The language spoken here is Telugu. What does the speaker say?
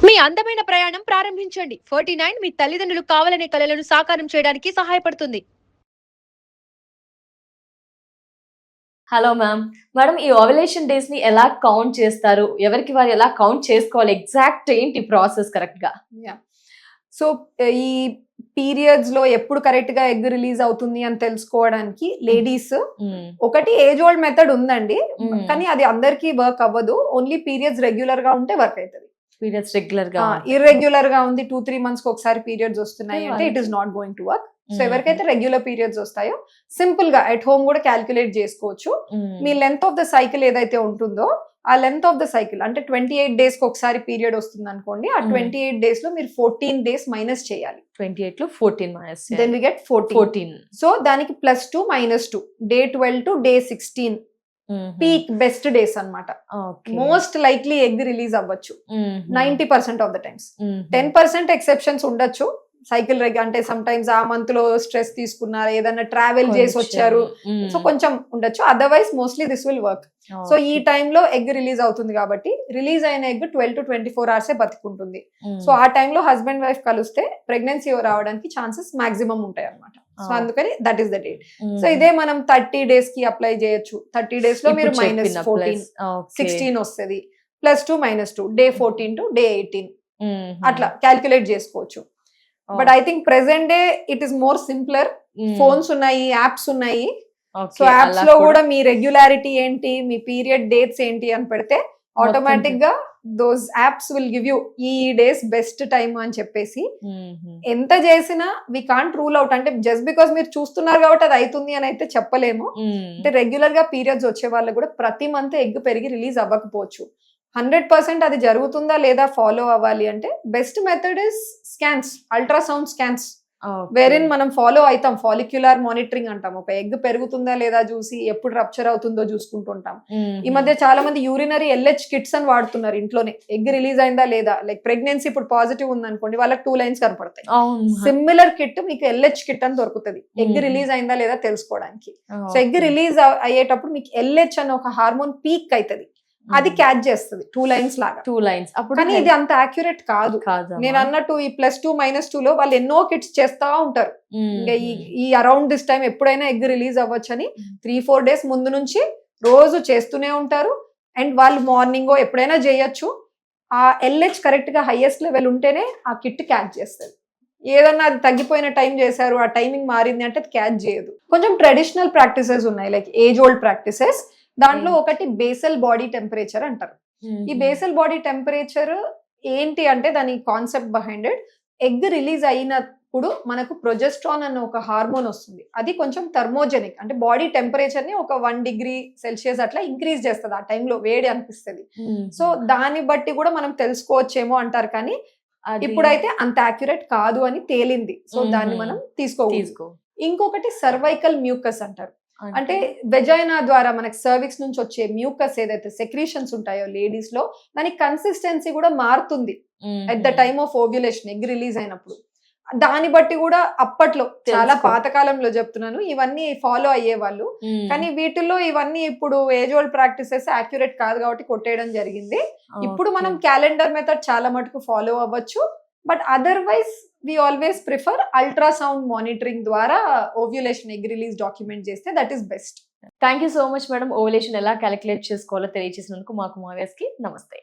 మీ అందమైన ప్రయాణం ప్రారంభించండి. 49 మీ తల్లిదండ్రులు కావాలనే కలలను సాకారం చేయడానికి సహాయపడుతుంది. Hello ma'am. మేడం, ఈ ఓవ్యులేషన్ డేస్ ని ఎలా కౌంట్ చేస్తారు? ఎవరికి వారు ఎలా కౌంట్ చేసుకోవాలి? ఎగ్జాక్ట్ ఏంటి ప్రాసెస్ కరెక్ట్‌గా? సో ఈ పీరియడ్స్ లో ఎప్పుడు కరెక్ట్ గా ఎగ్ రిలీజ్ అవుతుంది అని తెలుసుకోవడానికి లేడీస్ ఒకటి ఏజ్ ఓల్డ్ మెథడ్ ఉందండి, కానీ అది అందరికి వర్క్ అవ్వదు. ఓన్లీ పీరియడ్స్ రెగ్యులర్ గా ఉంటే వర్క్ అవుతుంది. పీరియడ్స్ రెగ్యులర్ గా ఇర్రెగ్యులర్ గా ఉంది, 2-3 months కి ఒకసారి పీరియడ్స్ వస్తున్నాయి అంటే it is not going to work. So ఎవరికైతే రెగ్యులర్ పీరియడ్స్ వస్తాయో సింపుల్ గా ఎట్ హోమ్ కూడా క్యాల్కులేట్ చేసుకోవచ్చు. మీ లెంత్ ఆఫ్ ద సైకిల్ ఏదైతే ఉంటుందో ఆ లెంత్ ఆఫ్ ద సైకిల్ అంటే 28 days కి ఒకసారి పీరియడ్ వస్తుంది అనుకోండి, ఆ 28 days లో మీరు 14 days మైనస్ చేయాలి. 28 లో 14 minus then we get 14. So దానికి +2 -2 day 12 to day 16 peak best days అన్నమాట. మోస్ట్ లైక్లీ ఎగ్ రిలీజ్ అవ్వచ్చు 90% ఆఫ్ ద టైమ్స్. 10% ఎక్సెప్షన్స్ ఉండొచ్చు. సైకిల్ అంటే సమ్ టైమ్స్ ఆ మంత్ లో స్ట్రెస్ తీసుకున్నారు, ఏదైనా ట్రావెల్ చేసి వచ్చారు, సో కొంచెం ఉండొచ్చు. Otherwise mostly this will work. So ఈ టైంలో ఎగ్ రిలీజ్ అవుతుంది కాబట్టి రిలీజ్ అయిన ఎగ్ 12 to 24 hours బతుకుంటుంది. సో ఆ టైంలో హస్బెండ్ వైఫ్ కలిస్తే ప్రెగ్నెన్సీ రావడానికి ఛాన్సెస్ మాక్సిమం ఉంటాయి అన్నమాట. సో అందుకని that is the date. So ఇదే మనం 30 days కి అప్లై చేయొచ్చు. 30 days లో మీరు -14 16 వస్తుంది, +2 -2 డే 14 టు డే 18 అట్లా క్యాల్కులేట్ చేసుకోవచ్చు. But I think present day it is more simpler. Phones ఉన్నాయి, యాప్స్ ఉన్నాయి. సో యాప్స్ లో కూడా మీ రెగ్యులారిటీ ఏంటి, మీ పీరియడ్ డేట్స్ ఏంటి అని పెడితే ఆటోమేటిక్ గా those apps will give you ఈ డేస్ బెస్ట్ టైమ్ అని చెప్పేసి. ఎంత చేసినా వి కాంట్ రూల్ అవుట్. అంటే జస్ట్ బికాస్ మీరు చూస్తున్నారు కాబట్టి అది అవుతుంది అని అయితే చెప్పలేము. అంటే రెగ్యులర్ గా పీరియడ్స్ వచ్చే వాళ్ళు కూడా ప్రతి మంత్ ఎగ్ పెరిగి రిలీజ్ అవ్వకపోవచ్చు. 100% అది జరుగుతుందా లేదా ఫాలో అవ్వాలి అంటే best method is scans, ultrasound scans, wherein మనం ఫాలో అవుతాం. ఫాలిక్యులర్ మానిటరింగ్ అంటాం. ఒక ఎగ్ పెరుగుతుందా లేదా చూసి ఎప్పుడు రప్చర్ అవుతుందో చూసుకుంటుంటాం. ఈ మధ్య చాలా మంది యూరినరీ LH కిట్స్ అని వాడుతున్నారు ఇంట్లోనే. ఎగ్ రిలీజ్ అయిందా లేదా, లైక్ ప్రెగ్నెన్సీ ఇప్పుడు పాజిటివ్ ఉంది అనుకోండి, వాళ్ళకి 2 lines కనపడతాయి. సిమిలర్ కిట్ మీకు LH కిట్ అని దొరుకుతుంది ఎగ్ రిలీజ్ అయిందా లేదా తెలుసుకోవడానికి. సో ఎగ్ రిలీజ్ అయ్యేటప్పుడు మీకు LH అని ఒక హార్మోన్ పీక్ అవుతుంది, అది క్యాచ్ చేస్తుంది 2 lines లాగా. 2 lines కానీ ఇది అంత యాక్యురేట్ కాదు. నేను అన్నట్టు ఈ +2 -2 లో వాళ్ళు ఎన్నో కిట్స్ చేస్తా ఉంటారు. ఇంకా ఈ అరౌండ్ దిస్ టైం ఎప్పుడైనా ఎగ్ రిలీజ్ అవ్వచ్చు అని 3-4 days ముందు నుంచి రోజు చేస్తూనే ఉంటారు. అండ్ వాళ్ళు మార్నింగ్ ఎప్పుడైనా చేయొచ్చు. ఆ LH కరెక్ట్ గా హైయెస్ట్ లెవెల్ ఉంటేనే ఆ కిట్ క్యాచ్ చేస్తుంది. ఏదన్నా అది తగ్గిపోయిన టైం చేశారు, ఆ టైమింగ్ మారింది అంటే అది క్యాచ్ చేయదు. కొంచెం ట్రెడిషనల్ ప్రాక్టీసెస్ ఉన్నాయి, లైక్ ఏజ్ ఓల్డ్ ప్రాక్టీసెస్. దాంట్లో ఒకటి బేసల్ బాడీ టెంపరేచర్ అంటారు. ఈ బేసల్ బాడీ టెంపరేచర్ ఏంటి అంటే దాని concept behind it, egg release అయినప్పుడు మనకు ప్రొజెస్ట్రాన్ అన్న ఒక హార్మోన్ వస్తుంది. అది కొంచెం థర్మోజెనిక్, అంటే బాడీ టెంపరేచర్ ని ఒక 1 degree Celsius అట్లా ఇంక్రీజ్ చేస్తుంది. ఆ టైంలో వేడి అనిపిస్తుంది. సో దాన్ని బట్టి కూడా మనం తెలుసుకోవచ్చేమో అంటారు, కానీ ఇప్పుడైతే అంత యాక్యురేట్ కాదు అని తేలింది. సో దాన్ని మనం తీసుకో. ఇంకొకటి సర్వైకల్ మ్యూకస్ అంటారు. అంటే వెజైనా ద్వారా మనకి సర్విక్స్ నుంచి వచ్చే మ్యూకస్ ఏదైతే సెక్రీషన్స్ ఉంటాయో లేడీస్ లో, దాని కన్సిస్టెన్సీ కూడా మారుతుంది at the time of ovulation, egg release అయినప్పుడు. దాన్ని బట్టి కూడా అప్పట్లో చాలా పాతకాలంలో చెప్తున్నాను ఇవన్నీ ఫాలో అయ్యేవాళ్ళు. కానీ వీటిల్లో ఇవన్నీ ఇప్పుడు ఏజ్ ఓల్డ్ ప్రాక్టీసెస్ యాక్యురేట్ కాదు కాబట్టి కొట్టేయడం జరిగింది. ఇప్పుడు మనం క్యాలెండర్ మెథడ్ చాలా మటుకు ఫాలో అవ్వచ్చు. But otherwise we always prefer ultrasound monitoring ద్వారా ఓవ్యులేషన్ ఎగ్ రిలీజ్ డాక్యుమెంట్ చేస్తే that is best. Thank you so much madam. Ovulation ఎలా క్యాలిక్యులేట్ చేసుకోవాలో తెలియజేసినందుకు మాకు మా వ్యాస్కి నమస్తే.